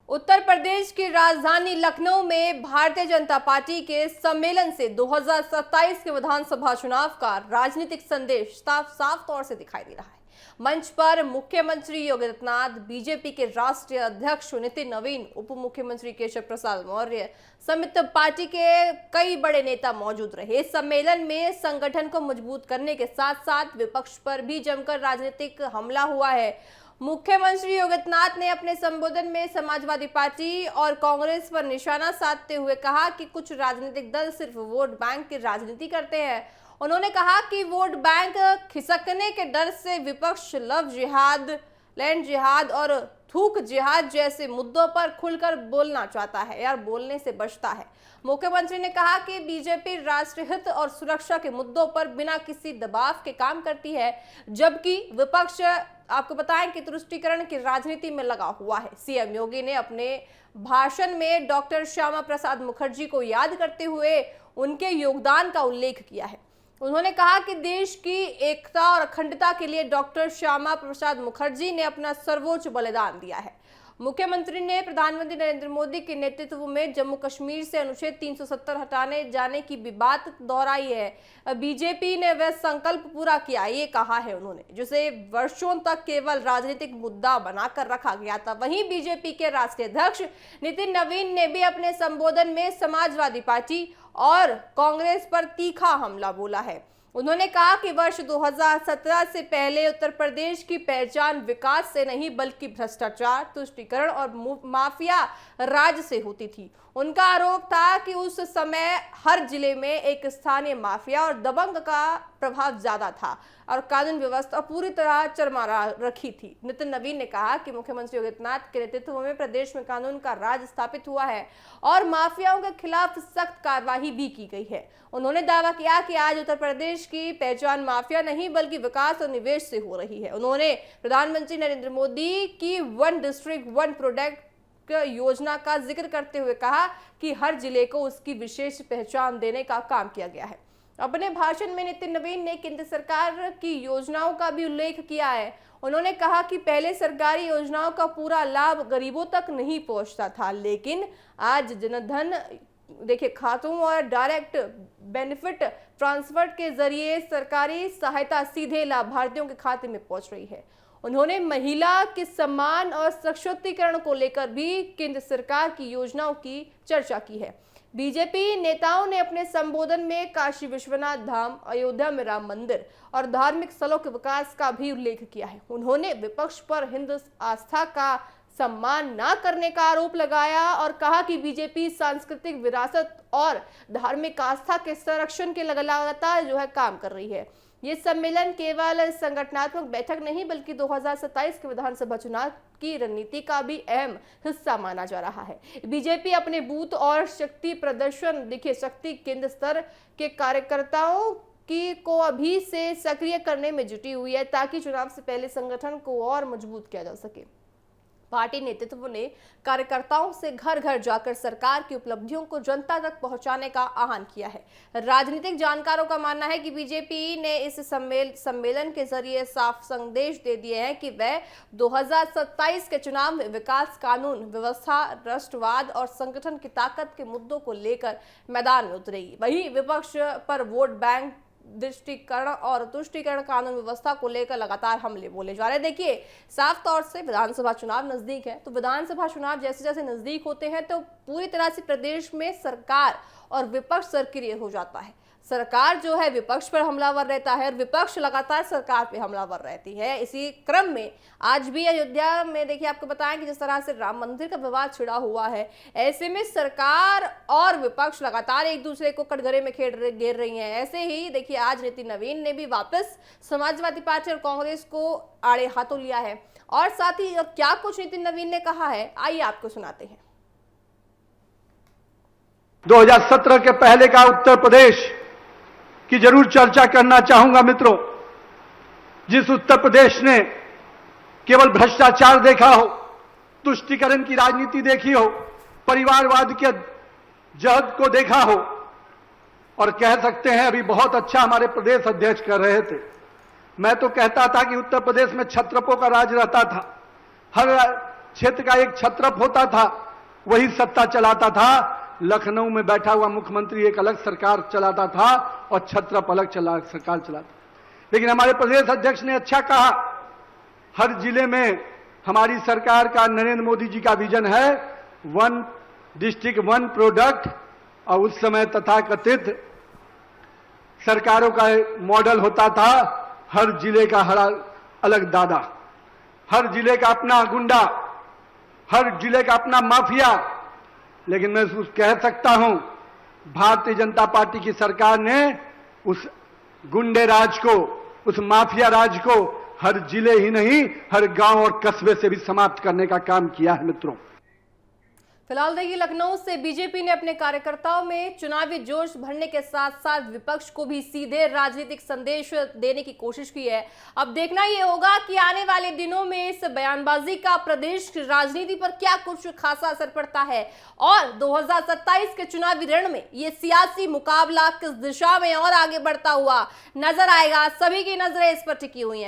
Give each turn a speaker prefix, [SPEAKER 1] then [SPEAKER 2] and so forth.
[SPEAKER 1] उत्तर प्रदेश की राजधानी लखनऊ में भारतीय जनता पार्टी के सम्मेलन से 2027 के विधानसभा चुनाव का राजनीतिक संदेश साफ तौर से दिखाई दे रहा है। मंच पर मुख्यमंत्री योगी आदित्यनाथ, बीजेपी के राष्ट्रीय अध्यक्ष नितिन नवीन, उप मुख्यमंत्री केशव प्रसाद मौर्य समेत पार्टी के कई बड़े नेता मौजूद रहे। इस सम्मेलन में संगठन को मजबूत करने के साथ साथ विपक्ष पर भी जमकर राजनीतिक हमला हुआ है। मुख्यमंत्री योगी आदित्यनाथ ने अपने संबोधन में समाजवादी पार्टी और कांग्रेस पर निशाना साधते हुए कहा कि कुछ राजनीतिक दल सिर्फ वोट बैंक की राजनीति करते हैं। उन्होंने कहा कि वोट बैंक खिसकने के डर से विपक्ष लव जिहाद, लैंड जिहाद और थूक जिहाद जैसे मुद्दों पर खुलकर बोलना चाहता है या बोलने से बचता है। मुख्यमंत्री ने कहा कि बीजेपी राष्ट्रहित और सुरक्षा के मुद्दों पर बिना किसी दबाव के काम करती है, जबकि विपक्ष आपको बताएं कि तुष्टीकरण की राजनीति में लगा हुआ है। सीएम योगी ने अपने भाषण में डॉक्टर श्यामा प्रसाद मुखर्जी को याद करते हुए उनके योगदान का उल्लेख किया है। उन्होंने कहा कि देश की एकता और अखंडता के लिए डॉक्टर श्यामा प्रसाद मुखर्जी ने अपना सर्वोच्च बलिदान दिया है। मुख्यमंत्री ने प्रधानमंत्री नरेंद्र मोदी के नेतृत्व में जम्मू कश्मीर से अनुच्छेद 370 हटाने जाने की भी बात दोहराई है। बीजेपी ने वह संकल्प पूरा किया, ये कहा है उन्होंने, जिसे वर्षों तक केवल राजनीतिक मुद्दा बनाकर रखा गया था। वहीं बीजेपी के राष्ट्रीय अध्यक्ष नितिन नवीन ने भी अपने संबोधन में समाजवादी पार्टी और कांग्रेस पर तीखा हमला बोला है। उन्होंने कहा कि वर्ष 2017 से पहले उत्तर प्रदेश की पहचान विकास से नहीं बल्कि भ्रष्टाचार, तुष्टीकरण और माफिया राज से होती थी। उनका आरोप था कि उस समय हर जिले में एक स्थानीय माफिया और दबंग का प्रभाव ज्यादा था और कानून व्यवस्था पूरी तरह चरमरा रखी थी। नितिन नवीन ने कहा कि मुख्यमंत्री योगी आदित्यनाथ के नेतृत्व में प्रदेश में कानून का राज स्थापित हुआ है और माफियाओं के खिलाफ सख्त कार्रवाई भी की गई है। उन्होंने दावा किया कि आज उत्तर प्रदेश की पहचान माफिया नहीं बल्कि विकास और निवेश से हो रही है। उन्होंने प्रधानमंत्री नरेंद्र मोदी की वन डिस्ट्रिक्ट वन प्रोडक्ट योजना का जिक्र करते हुए कहा कि हर जिले को उसकी विशेष पहचान देने का काम किया गया है। अपने भाषण में नितिन नवीन ने केंद्र सरकार की योजनाओं का भी उल्लेख किया है। उन्होंने कहा कि पहले सरकारी योजनाओं का पूरा लाभ गरीबों तक नहीं पहुंचता था, लेकिन आज जनधन देखिए खातों और डायरेक्ट बेनिफिट ट्रांसफर के जरिए सरकारी सहायता सीधे लाभार्थियों के खाते में पहुंच रही है। उन्होंने महिला के सम्मान और सशक्तिकरण को लेकर भी केंद्र सरकार की योजनाओं की चर्चा की है। बीजेपी नेताओं ने अपने संबोधन में काशी विश्वनाथ धाम, अयोध्या में राम मंदिर और धार्मिक स्थलों के विकास का भी उल्लेख किया है। उन्होंने विपक्ष पर हिंदू आस्था का सम्मान न करने का आरोप लगाया और कहा कि बीजेपी सांस्कृतिक विरासत और धार्मिक आस्था के संरक्षण के लगातार काम कर रही है। ये सम्मेलन केवल संगठनात्मक बैठक नहीं बल्कि 2027 के विधानसभा चुनाव की रणनीति का भी अहम हिस्सा माना जा रहा है। बीजेपी अपने बूथ और शक्ति प्रदर्शन देखिए शक्ति केंद्र स्तर के कार्यकर्ताओं की को अभी से सक्रिय करने में जुटी हुई है ताकि चुनाव से पहले संगठन को और मजबूत किया जा सके। पार्टी नेतृत्व ने कार्यकर्ताओं से घर घर जाकर सरकार की उपलब्धियों को जनता तक पहुंचाने का आह्वान किया है। राजनीतिक जानकारों का मानना है कि बीजेपी ने इस सम्मेलन के जरिए साफ संदेश दे दिए हैं कि वह 2027 के चुनाव में विकास, कानून व्यवस्था, राष्ट्रवाद और संगठन की ताकत के मुद्दों को लेकर मैदान में उतरेगी। वहीं विपक्ष पर वोट बैंक, दृष्टिकरण और तुष्टीकरण, कानून व्यवस्था को लेकर लगातार हमले बोले जा रहे हैं। देखिए साफ तौर से विधानसभा चुनाव नजदीक है, तो विधानसभा चुनाव जैसे जैसे नजदीक होते हैं तो पूरी तरह से प्रदेश में सरकार और विपक्ष सक्रिय हो जाता है। सरकार जो है विपक्ष पर हमलावर रहता है और विपक्ष लगातार सरकार पे हमलावर रहती है। इसी क्रम में आज भी अयोध्या में देखिए आपको बताएं कि जिस तरह से राम मंदिर का विवाद छिड़ा हुआ है, ऐसे में सरकार और विपक्ष लगातार एक दूसरे को कटघरे में घेर रही हैं। ऐसे ही देखिए आज नितिन नवीन ने भी वापस समाजवादी पार्टी और कांग्रेस को आड़े हाथों लिया है और साथ ही क्या कुछ नितिन नवीन ने कहा है, आइए आपको सुनाते हैं।
[SPEAKER 2] 2017 के पहले का उत्तर प्रदेश की जरूर चर्चा करना चाहूंगा मित्रों। जिस उत्तर प्रदेश ने केवल भ्रष्टाचार देखा हो, तुष्टीकरण की राजनीति देखी हो, परिवारवाद के जहद को देखा हो और कह सकते हैं अभी बहुत अच्छा हमारे प्रदेश अध्यक्ष कर रहे थे। मैं तो कहता था कि उत्तर प्रदेश में छत्रपों का राज रहता था। हर क्षेत्र का एक छत्रप होता था, वही सत्ता चलाता था। लखनऊ में बैठा हुआ मुख्यमंत्री एक अलग सरकार चलाता था और छत्रप अलग सरकार चलाता। लेकिन हमारे प्रदेश अध्यक्ष ने अच्छा कहा, हर जिले में हमारी सरकार का, नरेंद्र मोदी जी का विजन है 1 डिस्ट्रिक्ट 1 प्रोडक्ट। और उस समय तथाकथित सरकारों का मॉडल होता था हर जिले का हर अलग दादा, हर जिले का अपना गुंडा, हर जिले का अपना माफिया। लेकिन मैं कह सकता हूं, भारतीय जनता पार्टी की सरकार ने उस गुंडे राज को, उस माफिया राज को हर जिले ही नहीं, हर गांव और कस्बे से भी समाप्त करने का काम किया है मित्रों।
[SPEAKER 1] फिलहाल देखिए, लखनऊ से बीजेपी ने अपने कार्यकर्ताओं में चुनावी जोश भरने के साथ साथ विपक्ष को भी सीधे राजनीतिक संदेश देने की कोशिश की है। अब देखना यह होगा कि आने वाले दिनों में इस बयानबाजी का प्रदेश की राजनीति पर क्या कुछ खासा असर पड़ता है और 2027 के चुनावी रण में ये सियासी मुकाबला किस दिशा में और आगे बढ़ता हुआ नजर आएगा। सभी की नजरें इस पर टिकी हुई है।